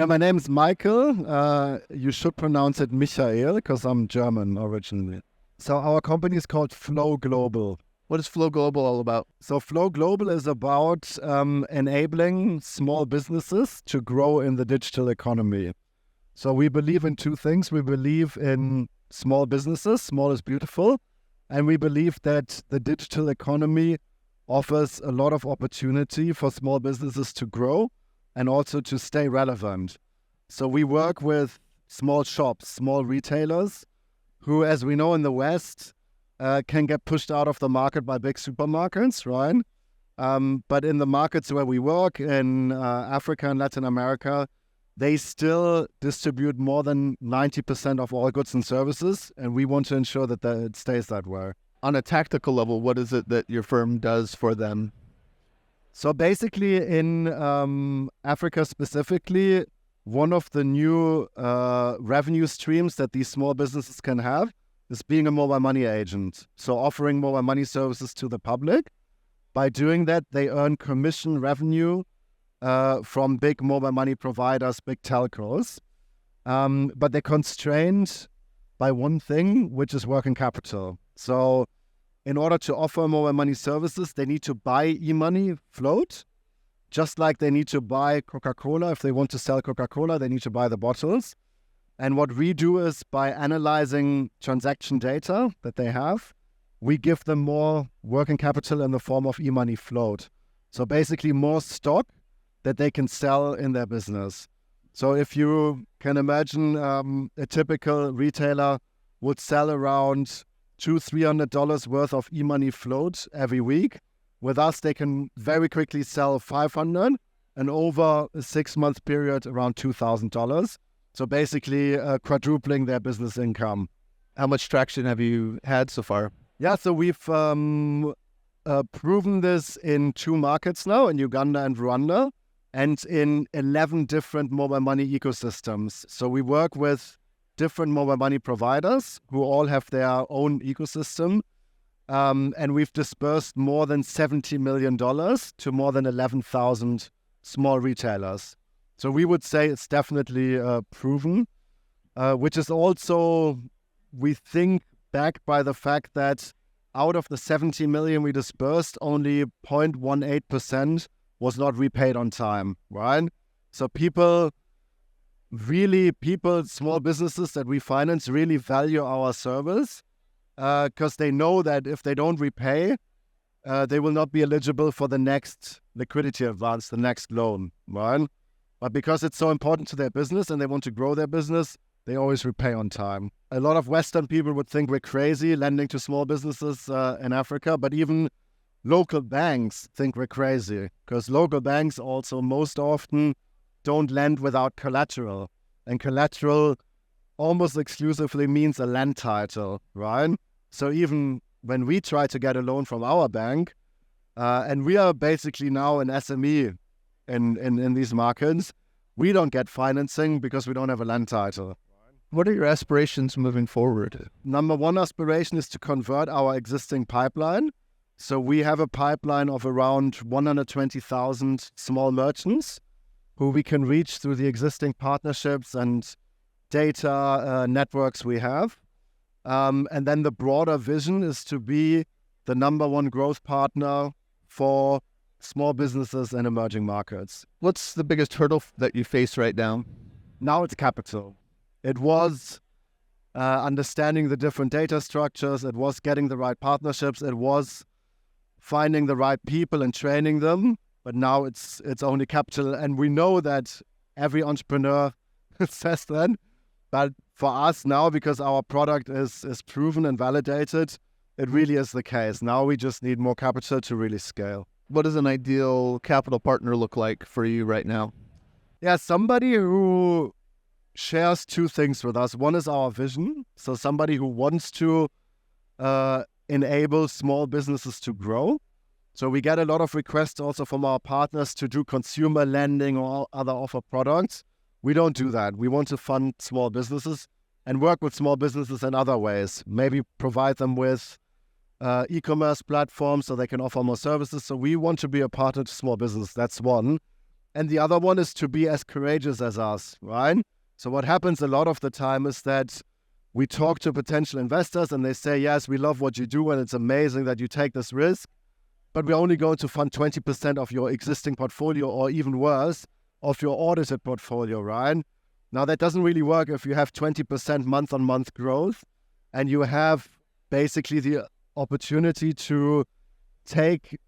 Yeah, my name's Michael. You should pronounce it Michael because I'm German originally. So our company is called Flow Global. What is Flow Global all about? So Flow Global is about enabling small businesses to grow in the digital economy. So we believe in two things. We believe in small businesses, small is beautiful, and we believe that the digital economy offers a lot of opportunity for small businesses to grow and also to stay relevant. So we work with small shops, small retailers, who, as we know in the West, can get pushed out of the market by big supermarkets, right? But in the markets where we work, in Africa and Latin America, they still distribute more than 90% of all goods and services, and we want to ensure that it stays that way. On a tactical level, what is it that your firm does for them? So basically in Africa specifically, one of the new revenue streams that these small businesses can have is being a mobile money agent. So offering mobile money services to the public. By doing that, they earn commission revenue from big mobile money providers, big telcos. But they're constrained by one thing, which is working capital. So in order to offer mobile money services, they need to buy e-money float, just like they need to buy Coca-Cola. If they want to sell Coca-Cola, they need to buy the bottles. And what we do is, by analyzing transaction data that they have, we give them more working capital in the form of e-money float. So basically more stock that they can sell in their business. So if you can imagine, a typical retailer would sell around $200-300 worth of e-money float every week. With us, they can very quickly sell 500, and over a 6-month period, around $2,000. So basically quadrupling their business income. How much traction have you had so far? Yeah, so we've proven this in 2 markets now, in Uganda and Rwanda, and in 11 different mobile money ecosystems. So we work with different mobile money providers who all have their own ecosystem. And we've dispersed more than $70 million to more than 11,000 small retailers. So we would say it's definitely proven, which is also, we think, backed by the fact that out of the 70 million we dispersed, only 0.18% was not repaid on time, right? So small businesses that we finance really value our service because they know that if they don't repay, they will not be eligible for the next liquidity advance, the next loan, right? But because it's so important to their business and they want to grow their business, they always repay on time. A lot of Western people would think we're crazy lending to small businesses in Africa, but even local banks think we're crazy because local banks also most often don't lend without collateral. And collateral almost exclusively means a land title, right? So even when we try to get a loan from our bank, and we are basically now an SME in these markets, we don't get financing because we don't have a land title. What are your aspirations moving forward? Number one aspiration is to convert our existing pipeline. So we have a pipeline of around 120,000 small merchants who we can reach through the existing partnerships and data networks we have. And then the broader vision is to be the number one growth partner for small businesses in emerging markets. What's the biggest hurdle that you face right now? Now it's capital. It was understanding the different data structures. It was getting the right partnerships. It was finding the right people and training them. But now it's only capital. And we know that every entrepreneur says that. But for us now, because our product is proven and validated, it really is the case. Now we just need more capital to really scale. What does an ideal capital partner look like for you right now? Yeah, somebody who shares 2 things with us. One is our vision. So somebody who wants to enable small businesses to grow. So we get a lot of requests also from our partners to do consumer lending or other offer products. We don't do that. We want to fund small businesses and work with small businesses in other ways. Maybe provide them with e-commerce platforms so they can offer more services. So we want to be a partner to small business. That's one. And the other one is to be as courageous as us, right? So what happens a lot of the time is that we talk to potential investors and they say, yes, we love what you do and it's amazing that you take this risk, but we're only going to fund 20% of your existing portfolio, or even worse, of your audited portfolio, right? Now, that doesn't really work if you have 20% month-on-month growth and you have basically the opportunity to take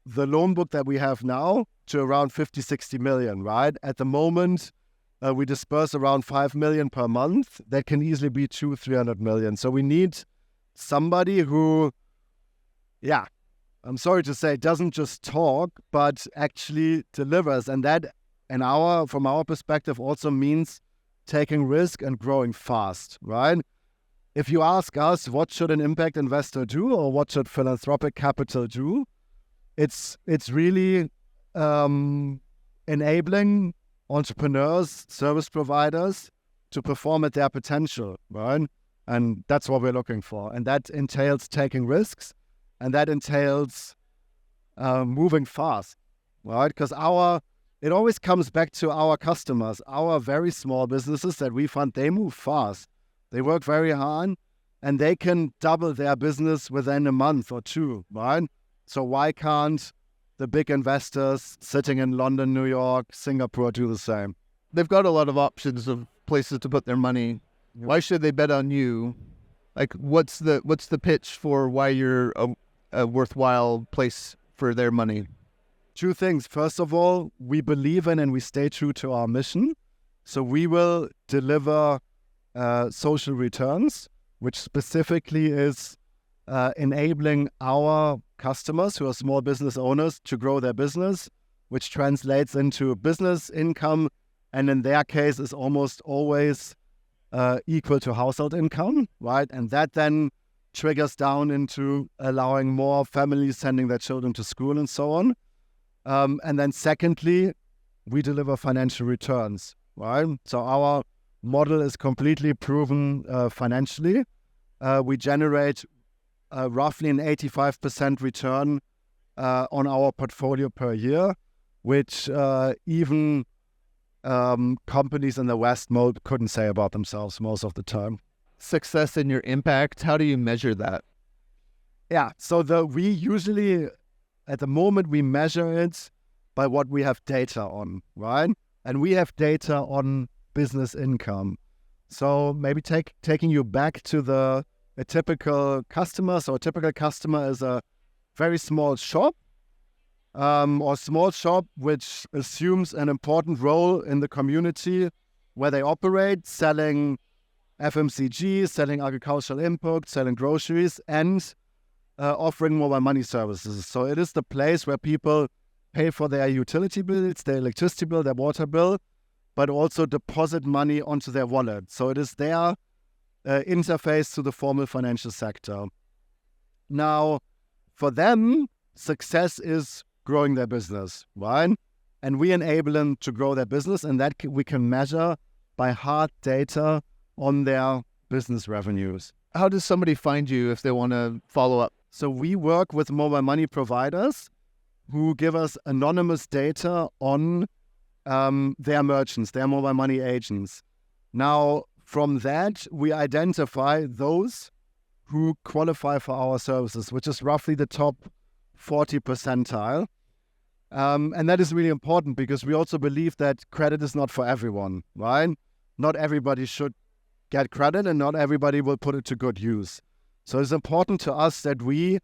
the loan book that we have now to around 50, 60 million, right? At the moment, we disperse around 5 million per month. That can easily be 300 million. So we need somebody who, yeah, I'm sorry to say, doesn't just talk, but actually delivers. And that, from our perspective, also means taking risk and growing fast, right? If you ask us, what should an impact investor do, or what should philanthropic capital do? It's really enabling entrepreneurs, service providers to perform at their potential, right? And that's what we're looking for. And that entails taking risks, and that entails moving fast, right? Because it always comes back to our customers, our very small businesses that we fund. They move fast. They work very hard, and they can double their business within a month or two, right? So why can't the big investors sitting in London, New York, Singapore do the same? They've got a lot of options of places to put their money. Yep. Why should they bet on you? Like, what's the pitch for why you're a worthwhile place for their money? Two things. First of all, we believe in and we stay true to our mission. So we will deliver social returns, which specifically is enabling our customers who are small business owners to grow their business, which translates into business income, and in their case is almost always equal to household income, right? And that then triggers down into allowing more families sending their children to school and so on. And then secondly, we deliver financial returns, right? So our model is completely proven financially. We generate roughly an 85% return on our portfolio per year, which even companies in the West couldn't say about themselves most of the time. Success in your impact, how do you measure that? Yeah, so we usually, at the moment, we measure it by what we have data on, right? And we have data on business income. So maybe taking you back to a typical customer. So a typical customer is a very small shop, or small shop which assumes an important role in the community where they operate, selling FMCG, selling agricultural inputs, selling groceries, and offering mobile money services. So it is the place where people pay for their utility bills, their electricity bill, their water bill, but also deposit money onto their wallet. So it is their interface to the formal financial sector. Now, for them, success is growing their business, right? And we enable them to grow their business, and that we can measure by hard data on their business revenues. How does somebody find you if they want to follow up? So we work with mobile money providers who give us anonymous data on their merchants, their mobile money agents. Now, from that, we identify those who qualify for our services, which is roughly the top 40 percentile. And that is really important because we also believe that credit is not for everyone, right? Not everybody should get credit and not everybody will put it to good use. So it's important to us that we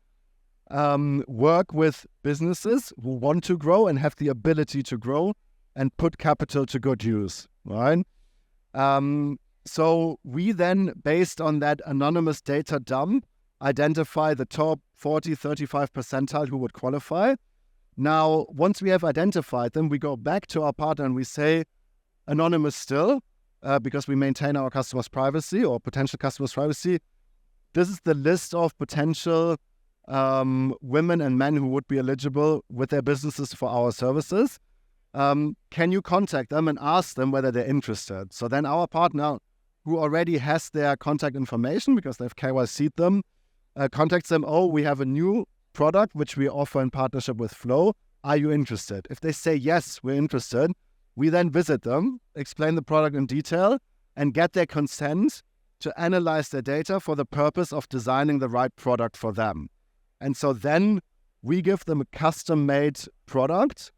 work with businesses who want to grow and have the ability to grow and put capital to good use, right? So we then, based on that anonymous data dump, identify the top 40, 35 percentile who would qualify. Now, once we have identified them, we go back to our partner and we say, anonymous still, because we maintain our customers' privacy or potential customers' privacy. This is the list of potential women and men who would be eligible with their businesses for our services. Can you contact them and ask them whether they're interested? So then our partner, who already has their contact information because they've KYC'd them, contacts them. Oh, we have a new product which we offer in partnership with Flow. are you interested? If they say, yes, we're interested, we then visit them, explain the product in detail, and get their consent to analyze their data for the purpose of designing the right product for them. And so then we give them a custom-made product,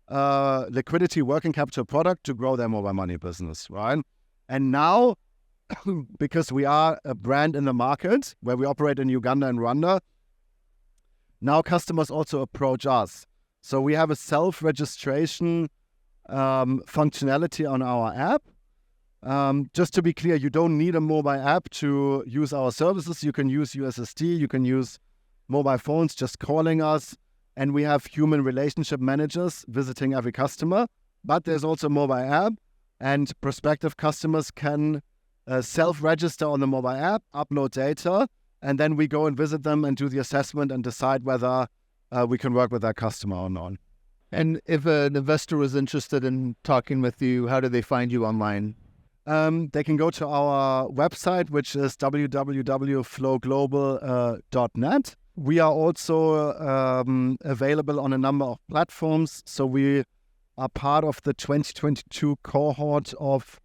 liquidity working capital product to grow their mobile money business, right? And now, because we are a brand in the market where we operate in Uganda and Rwanda, now customers also approach us. So we have a self-registration functionality on our app. Just to be clear, you don't need a mobile app to use our services. You can use USSD, you can use mobile phones, just calling us. And we have human relationship managers visiting every customer. But there's also a mobile app, and prospective customers can self-register on the mobile app, upload data, and then we go and visit them and do the assessment and decide whether we can work with that customer or not. And if an investor was interested in talking with you, how do they find you online? They can go to our website, which is www.flowglobal.net. We are also available on a number of platforms. So we are part of the 2022 cohort of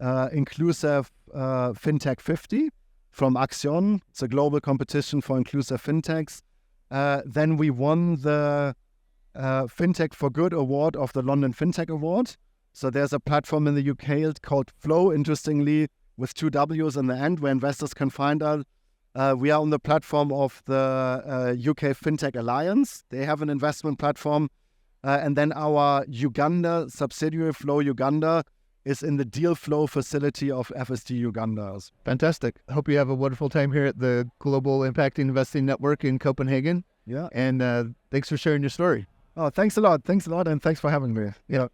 Inclusive FinTech 50 from Axion. It's a global competition for inclusive fintechs. Then we won the FinTech for Good award of the London FinTech Award. So there's a platform in the UK called Flow, interestingly, with 2 W's in the end, where investors can find out. We are on the platform of the UK FinTech Alliance. They have an investment platform. And then our Uganda subsidiary, Flow Uganda, is in the deal flow facility of FSD Uganda. Fantastic. Hope you have a wonderful time here at the Global Impact Investing Network in Copenhagen. Yeah. And thanks for sharing your story. Oh, thanks a lot. Thanks a lot. And thanks for having me. Yeah.